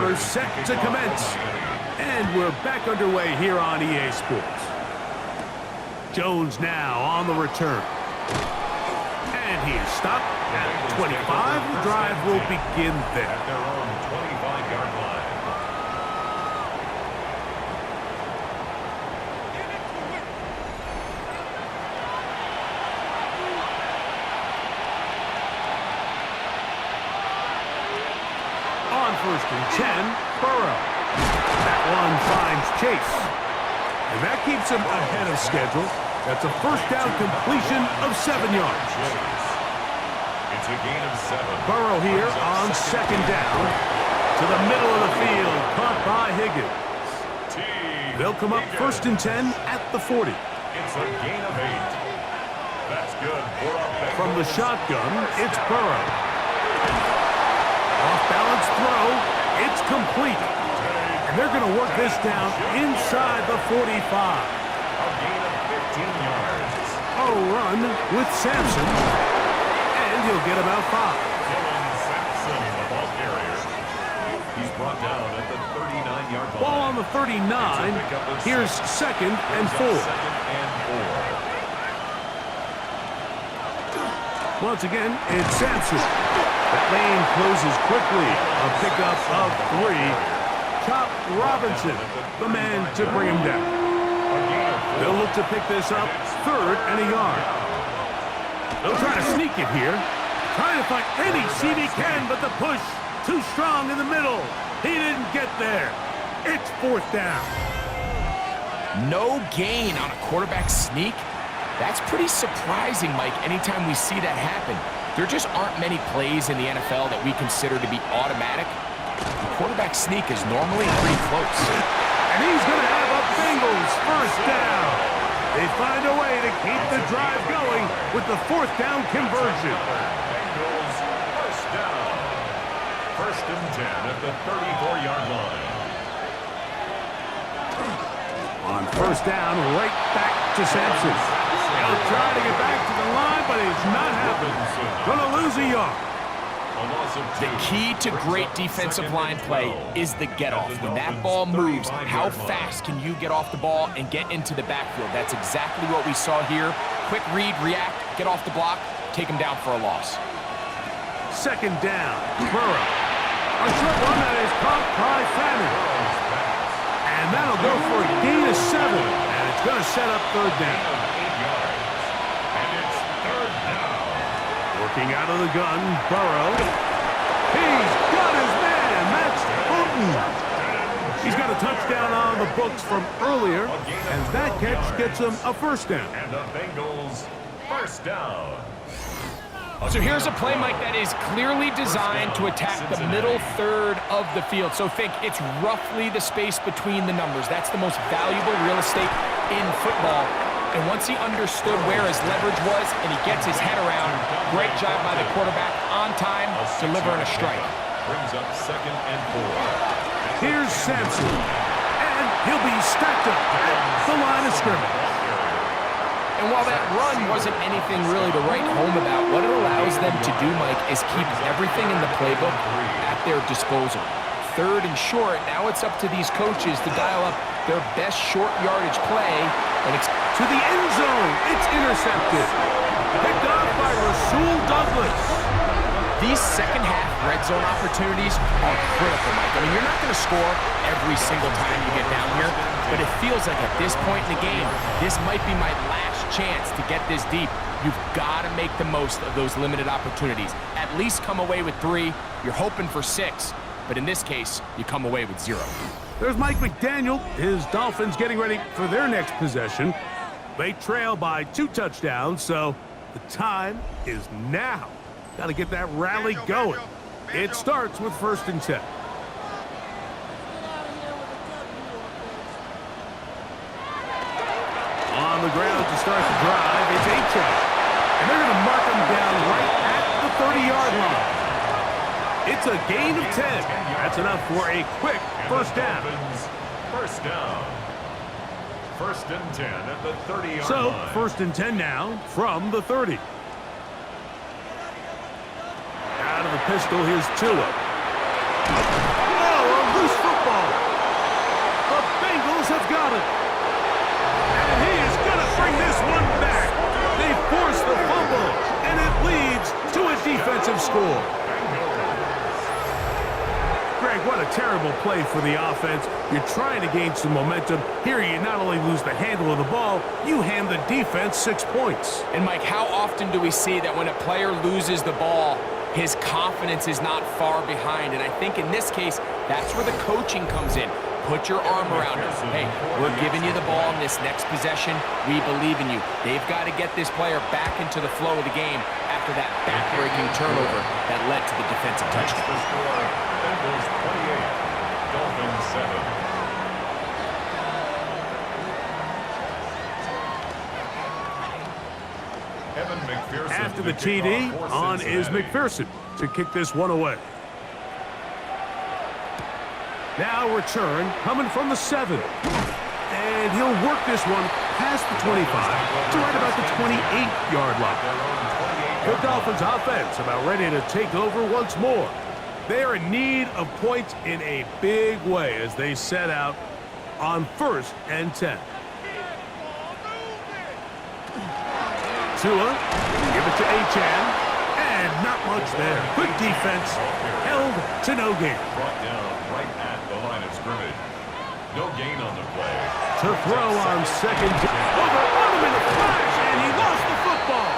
quarter set to commence. And we're back underway here on EA Sports. Jones now on the return. And he is stopped at 25. The drive will begin there. At their own 25-yard line. On 1st and 10, Burrow. That one finds Chase. And that keeps him ahead of schedule. That's a first down completion of 7 yards. It's a gain of 7. Burrow here on 2nd down. To the middle of the field, caught by Higgins. They'll come up 1st and 10 at the 40. It's a gain of 8. That's good for a Bengals. From the shotgun, it's Burrow. Off-balance throw, it's complete. And they're going to work this down inside the 45. A gain of 15 yards. A run with Sampson. And he'll get about 5. Dylan Sampson, the ball carrier. He's brought down at the 39-yard line. Ball on the 39. Here's 2nd and 4. 2nd and 4. Once again, it's Sampson. That lane closes quickly. A pickup of 3. Chop Robinson, the man to bring him down. They'll look to pick this up 3rd and a yard. They'll try to sneak it here. Trying to find any seam he can, but the push too strong in the middle. He didn't get there. It's 4th down. No gain on a quarterback sneak? That's pretty surprising, Mike, anytime we see that happen. There just aren't many plays in the NFL that we consider to be automatic. The quarterback sneak is normally pretty close. And he's going to have a Bengals first down. They find a way to keep the drive going with the 4th down conversion. Bengals first down. 1st and 10 at the 34-yard line. On 1st down, right back to Sampson. He'll try to get back to the line, but it's not happening. Going to lose a yard. The key to great defensive line play is the get-off. When that ball moves, how fast can you get off the ball and get into the backfield? That's exactly what we saw here. Quick read, react, get off the block, take him down for a loss. 2nd down, Burrow. A short one that is caught by Fannin. And that'll go for a gain of 7. And it's going to set up 3rd down. And it's 3rd down. Working out of the gun, Burrow. He's got his man. That's Houghton. He's got a touchdown on the books from earlier, and that catch gets him a 1st down. And the Bengals first down. So here's a play, Mike, that is clearly designed to attack the middle 3rd of the field. So think it's roughly the space between the numbers. That's the most valuable real estate in football. And once he understood where his leverage was and he gets his head around, great job by the quarterback on time, delivering a strike. Brings up 2nd and 4. Here's Sampson. And he'll be stacked up at the line of scrimmage. And while that run wasn't anything really to write home about, what it allows them to do, Mike, is keep everything in the playbook at their disposal. 3rd and short, now it's up to these coaches to dial up their best short yardage play. And to the end zone, it's intercepted. Picked off by Rasul Douglas. These second-half red zone opportunities are critical, Mike. I mean, you're not going to score every single time you get down here, but it feels like at this point in the game, this might be my last chance to get this deep. You've got to make the most of those limited opportunities. At least come away with 3. You're hoping for 6, but in this case, you come away with 0. There's Mike McDaniel. His Dolphins getting ready for their next possession. They trail by 2 touchdowns, so the time is now. Got to get that rally going. It starts with 1st and 10. On the ground to start the drive, it's A-Train. And they're going to mark him down right at the 30-yard line. It's a gain of 10. That's enough for a quick 1st down. First down. 1st and 10 at the 30-yard So, line. 1st and 10 now from the 30. Out of the pistol, here's Tua. Oh, a What a terrible play for the offense. You're trying to gain some momentum. Here you not only lose the handle of the ball, you hand the defense 6 points. And Mike, how often do we see that when a player loses the ball, his confidence is not far behind? And I think in this case, that's where the coaching comes in. Put your arm around him. Hey, we're giving you the ball in this next possession. We believe in you. They've got to get this player back into the flow of the game after that back-breaking turnover that led to the defensive touchdown. The score, Bengals 28, Dolphins 7. Evan McPherson. After the TD, on is McPherson to kick this one away. Now return coming from the 7. And he'll work this one past the 25 to right about the 28-yard line. The Dolphins offense about ready to take over once more. They're in need of points in a big way as they set out on 1st and 10. Tua, give it to Achane, and not much there. Good defense, held to no gain. Brought down right at the line of scrimmage. No gain on the play. To throw on 2nd down. On him in a flash, and he lost the football.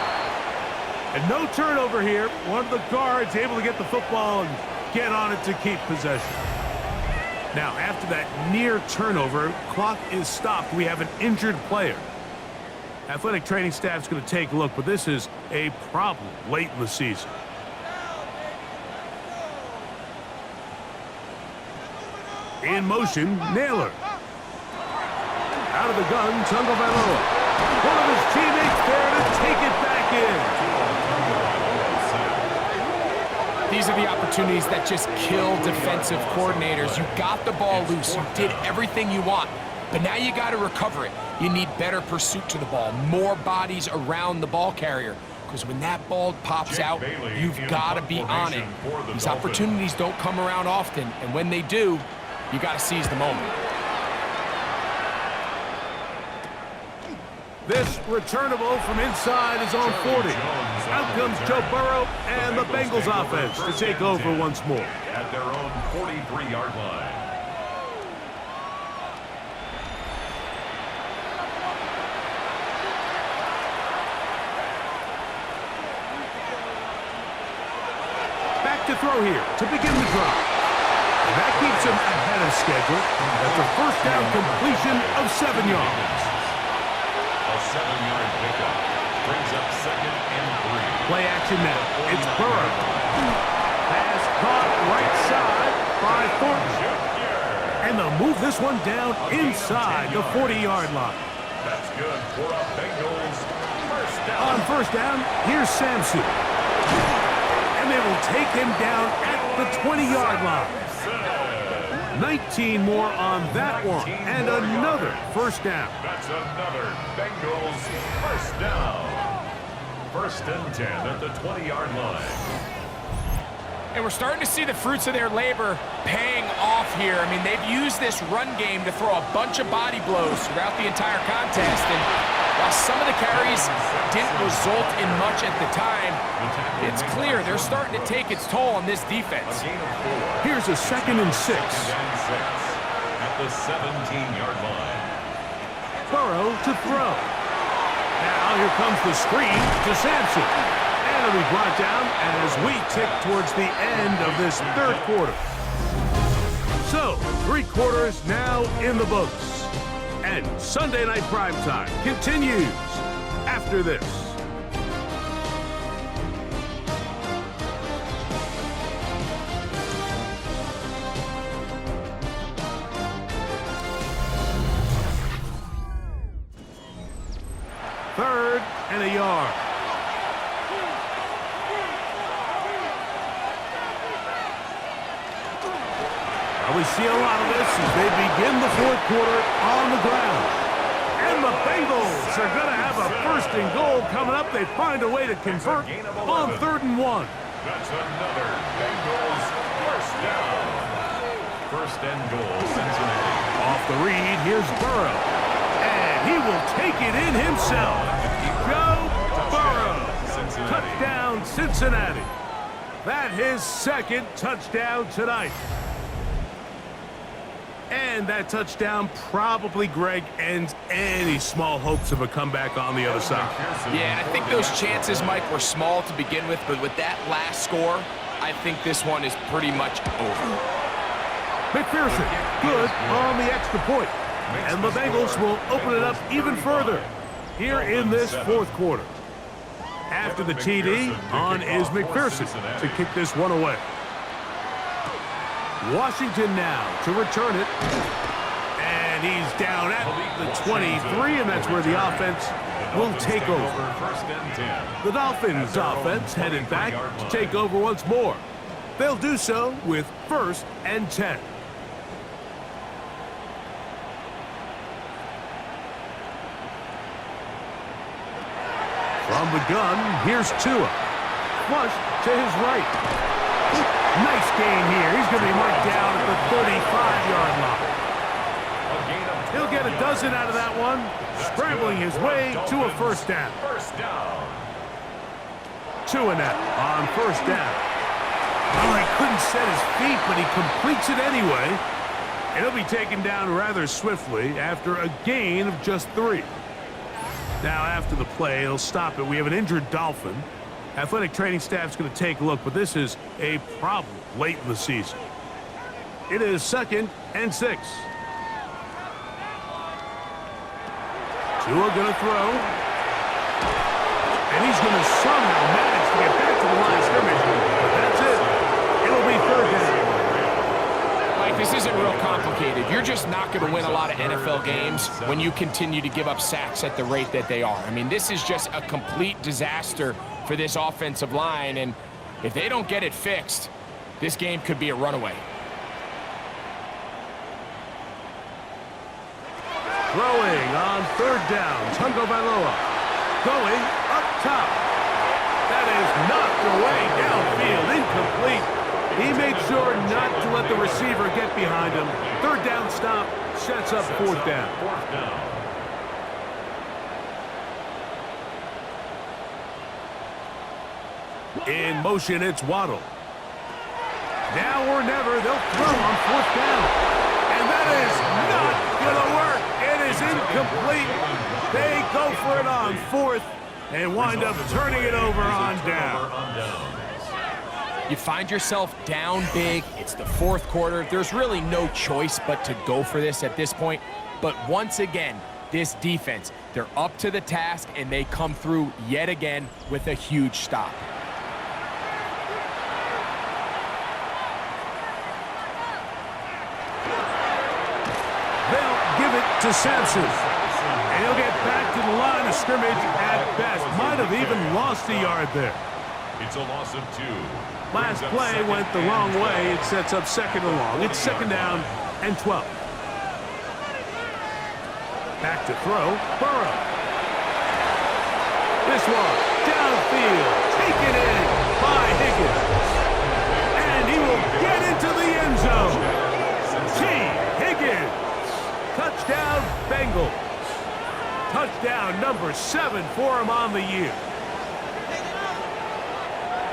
And no turnover here. One of the guards able to get the football and get on it to keep possession. Now, after that near turnover, clock is stopped. We have an injured player. Athletic training staff's going to take a look, but this is a problem late in the season. In motion, Naylor. Out of the gun, Tagovailoa. One of his teammates there to take it back in. These are the opportunities that just kill defensive coordinators. You got the ball loose. You did everything you want. But now you got to recover it. You need better pursuit to the ball, more bodies around the ball carrier. Because when that ball pops out, you've got to be on it. These opportunities don't come around often, and when they do, you got to seize the moment. This returnable from inside is on 40. Out comes Joe Burrow and the Bengals offense to take over once more. At their own 43-yard line. To throw here to begin the drive. And that keeps him ahead of schedule. That's a first down completion of 7 yards. A 7-yard pickup brings up 2nd and 3. Play action now. It's Burrow. Pass caught right side by Thornton. And they'll move this one down inside the 40-yard line. That's good for a Bengals first down. On first down, here's Sampson. And they will take him down at the 20-yard line. 19 more on that one, and another first down. That's another Bengals first down. 1st and 10 at the 20-yard line. And we're starting to see the fruits of their labor paying off here. I mean, they've used this run game to throw a bunch of body blows throughout the entire contest. And while some of the carries didn't result in much at the time, it's clear they're starting to take its toll on this defense. Here's a 2nd and 6. At the 17-yard line. Burrow to throw. Now here comes the screen to Sampson. And it'll be brought down as we tick towards the end of this 3rd quarter. So, 3 quarters now in the books. And Sunday Night Primetime continues after this. Third and a yard. We see a lot of this as they begin the 4th quarter on the ground. And the Bengals are going to have a 1st and goal coming up. They find a way to convert on 3rd and 1. That's another Bengals first down. 1st and goal, Cincinnati. Off the read, here's Burrow. And he will take it in himself. Joe Burrow. Touchdown, Cincinnati. That his 2nd touchdown tonight. And that touchdown probably, Greg, ends any small hopes of a comeback on the other side. Yeah, I think those chances, Mike, were small to begin with, but with that last score, I think this one is pretty much over. McPherson, good on the extra point. And the Bengals will open it up even further here in this fourth quarter. After the TD, on is McPherson to kick this one away. Washington now to return it. And he's down at the 23, and that's where the offense will take over. The Dolphins offense headed back to take over once more. They'll do so with 1st and 10. From the gun, here's Tua. Flush to his right. Nice gain here. He's going to be marked down at the 35-yard line. He'll get a dozen out of that one, scrambling his way to a first down. Tua now on first down. Oh, he couldn't set his feet, but he completes it anyway. And he'll be taken down rather swiftly after a gain of just 3. Now, after the play, he'll stop it. We have an injured Dolphin. Athletic training staff's going to take a look, but this is a problem late in the season. It is 2nd and 6. Tua going to throw. And he's going to somehow manage to get back to the line of scrimmage. But that's it. It'll be 3rd down. Mike, this isn't real complicated. You're just not going to win a lot of NFL games when you continue to give up sacks at the rate that they are. I mean, this is just a complete disaster for this offensive line, and if they don't get it fixed, this game could be a runaway. Throwing on 3rd down, Tungo Bailoa going up top. That is knocked away downfield, incomplete. He made sure not to let the receiver get behind him. 3rd down stop sets up 4th down. In motion, it's Waddle. Now or never, they'll throw on 4th down. And that is not going to work. It is incomplete. They go for it on 4th and wind up turning it over on down. You find yourself down big. It's the 4th quarter. There's really no choice but to go for this at this point. But once again, this defense, they're up to the task, and they come through yet again with a huge stop. They'll give it to Sampson. And he'll get back to the line of scrimmage at best. Might have even lost a yard there. It's a loss of 2. Last play went the wrong way. It sets up 2nd and long. It's 2nd down and 12. Back to throw. Burrow. This one downfield. Taken in by Higgins. And he will get into the end zone. T. Higgins. Touchdown, Bengals. Touchdown number 7 for him on the year.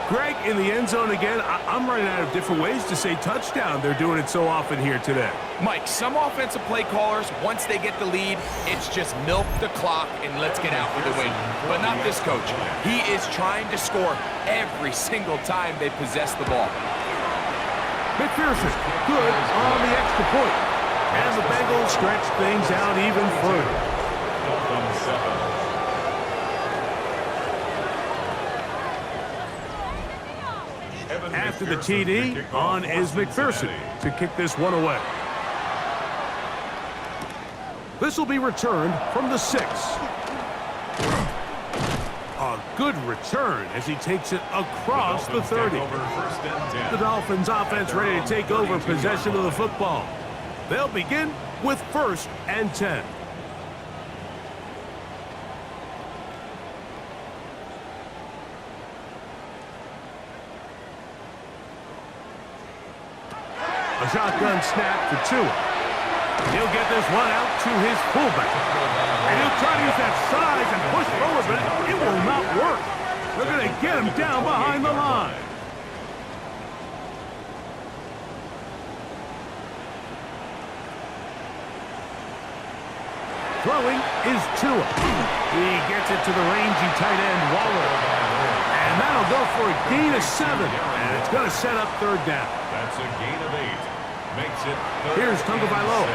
Greg, in the end zone again, I'm running out of different ways to say touchdown. They're doing it so often here today. Mike, some offensive play callers, once they get the lead, it's just milk the clock and let's get out with a win. But not this coach. He is trying to score every single time they possess the ball. McPherson, good on the extra point. And the Bengals stretch things out even further. Dolphins 7. After the TD, on is McPherson to kick this one away. This will be returned from the 6. A good return as he takes it across the 30. The Dolphins offense ready to take over possession of the football. They'll begin with 1st and 10. A shotgun snap for Tua. He'll get this one out to his fullback. And he'll try to use that size and push forward, but it will not work. They're going to get him down behind the line. Throwing is Tua. He gets it to the rangy tight end, Waller. And that'll go for a gain of 7. And it's going to set up third down. That's a gain of 8. Makes it Here's Tagovailoa.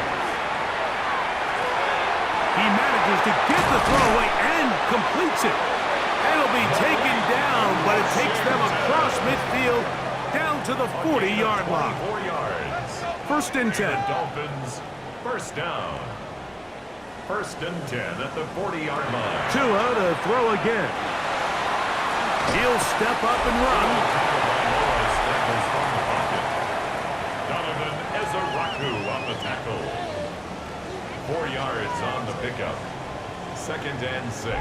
He manages to get the throw away and completes it. It'll be taken down, but it takes them across midfield down to the 40-yard line. 4 yards. First and 10. Dolphins, first down. First and 10 at the 40-yard line. Tua to throw again. He'll step up and run. Donovan Ezaraku on the tackle. 4 yards on the pickup. Second and 6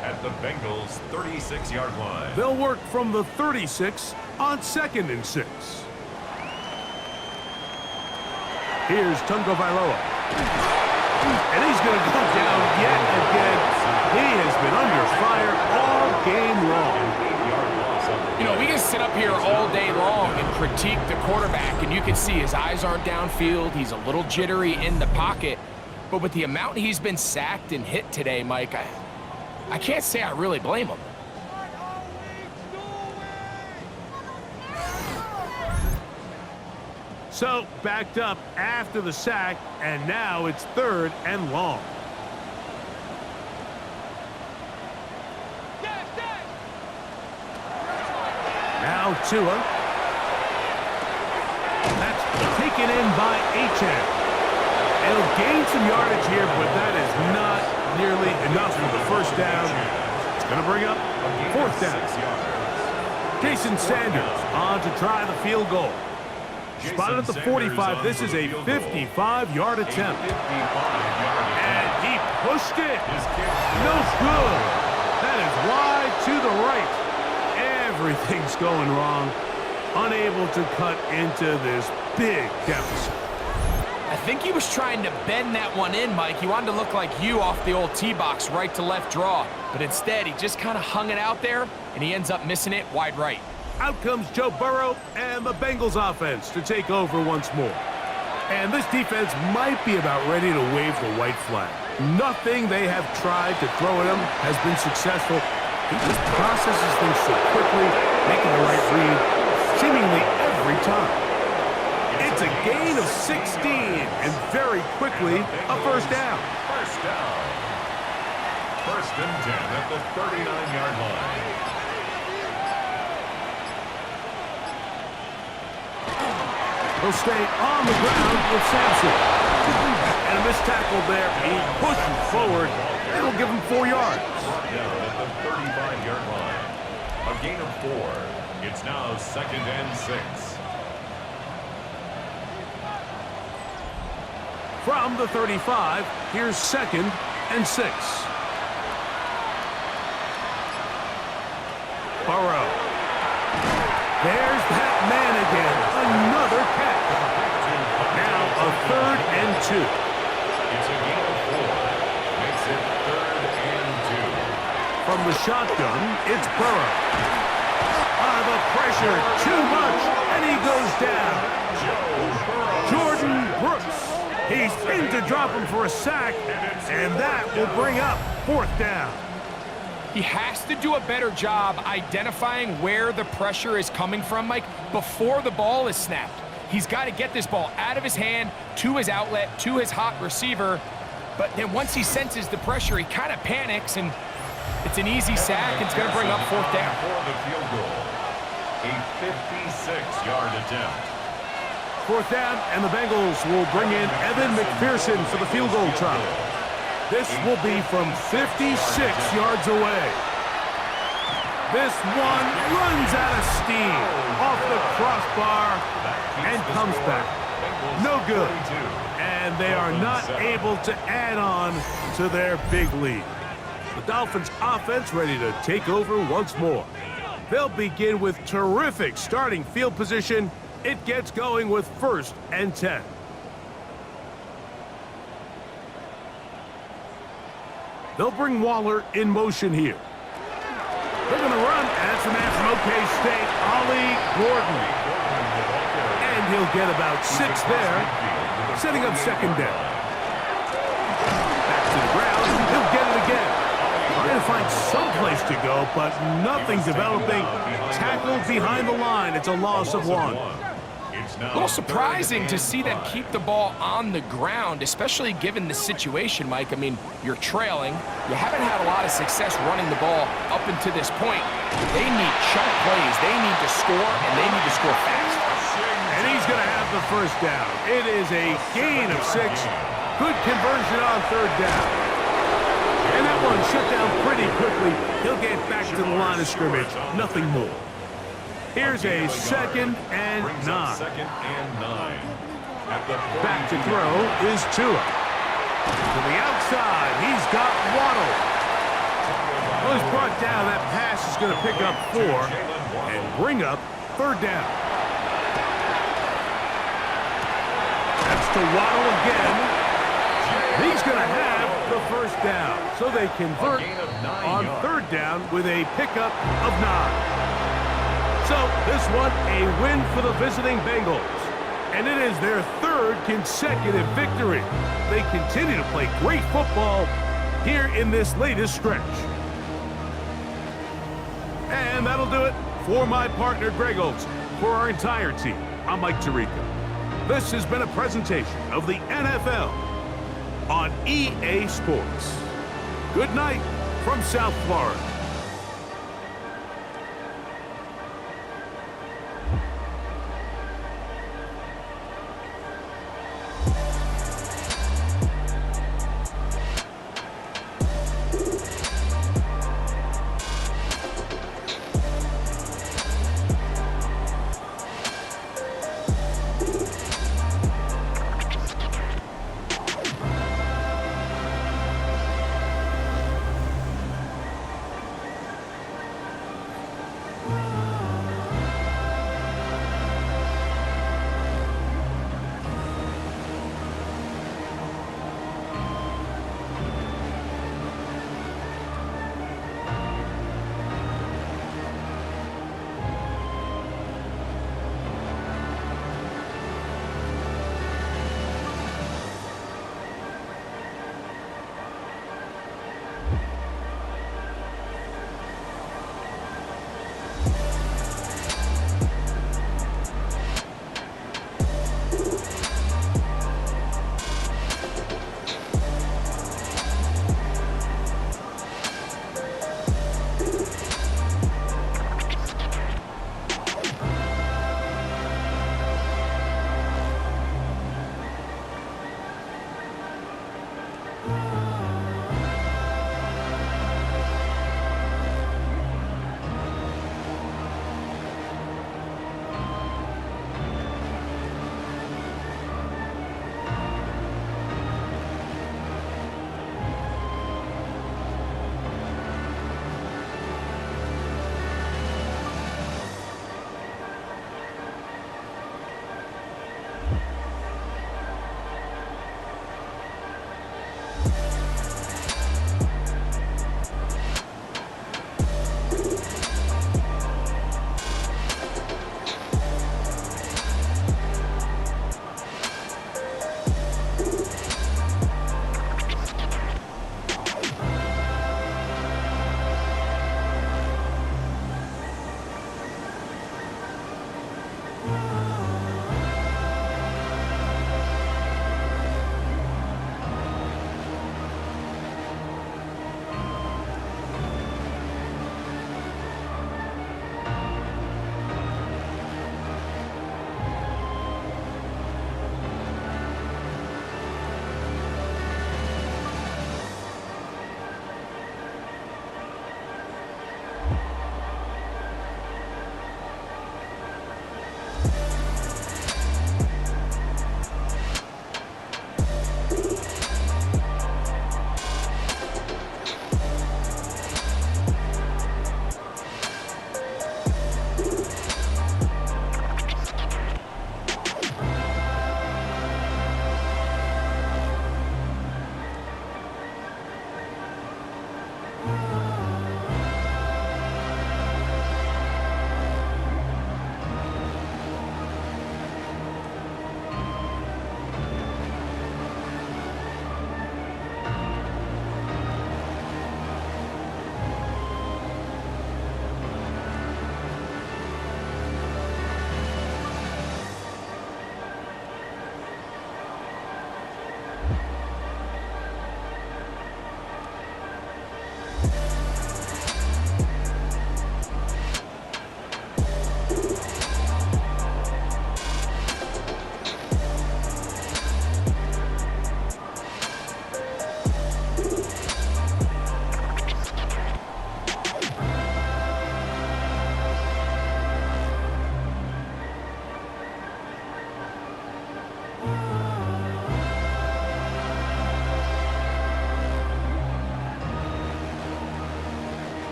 at the Bengals' 36-yard line. They'll work from the 36 on second and 6. Here's Tagovailoa. And he's going to go down yet again. He has been under fire all game long. You know, we can sit up here all day long and critique the quarterback, and you can see his eyes aren't downfield. He's a little jittery in the pocket. But with the amount he's been sacked and hit today, Mike, I can't say I really blame him. So, backed up after the sack, and now it's third and long. Now Tua. That's taken in by Achane. It'll gain some yardage here, but that is not nearly enough for the first down. It's going to bring up fourth down. Jason Sanders on to try the field goal. Spotted at the 45. This is a 55-yard attempt. And he pushed it. No good. That is wide to the right. Everything's going wrong. Unable to cut into this big deficit. I think he was trying to bend that one in, Mike. He wanted to look like you off the old tee box, right to left draw. But instead, he just kind of hung it out there, and he ends up missing it wide right. Out comes Joe Burrow and the Bengals offense to take over once more. And this defense might be about ready to wave the white flag. Nothing they have tried to throw at him has been successful. He just processes things so quickly, making the right read seemingly every time. It's a gain of 16, and very quickly, a first down. First down. First and 10 at the 39-yard line. He'll stay on the ground with Sampson. And a missed tackle there. He pushes forward. It'll give him 4 yards. Down at the 35-yard line. A gain of 4. It's now second and 6. From the 35, here's second and 6. Burrow. There's that man again. Another catch. Now a third and 2. It's a gain of 4. Makes it third and 2. From the shotgun, it's Burrow. The pressure, too much, and he goes down. Jordan Brooks. He's in to drop him for a sack, and that will bring up fourth down. He has to do a better job identifying where the pressure is coming from, Mike, before the ball is snapped. He's got to get this ball out of his hand, to his outlet, to his hot receiver. But then once he senses the pressure, he kind of panics, and it's an easy sack. It's going to bring up fourth down. For the field goal, a 56-yard attempt. Fourth down, and the Bengals will bring in Evan McPherson for the field goal try. This will be from 56 yards away. This one runs out of steam off the crossbar and comes back. No good. And they are not able to add on to their big lead. The Dolphins offense ready to take over once more. They'll begin with terrific starting field position. It gets going with first and 10. They'll bring Waller in motion here. They're going to run, and it's a man from OK State, Ollie Gordon. And he'll get about 6 there, setting up second down. Back to the find some place to go, but nothing developing. Tackled behind the line. It's a loss of 1. A little surprising to see them keep the ball on the ground, especially given the situation, Mike. I mean, you're trailing. You haven't had a lot of success running the ball up until this point. They need chunk plays. They need to score, and they need to score fast. And he's going to have the first down. It is a gain of 6. Good conversion on 3rd down. And that one shut down pretty quickly. He'll get back to the line of scrimmage. Nothing more. Here's a 2nd and 9. Back to throw is Tua. To the outside, he's got Waddle. Well, he's brought down. That pass is going to pick up 4 and bring up 3rd down. That's to Waddle again. He's going to have the first down. So they convert on 3rd down with a pickup of 9. So this one, a win for the visiting Bengals. And it is their 3rd consecutive victory. They continue to play great football here in this latest stretch. And that'll do it for my partner, Greg Olson. For our entire team, I'm Mike Tirico. This has been a presentation of the NFL on EA Sports. Good night from South Florida.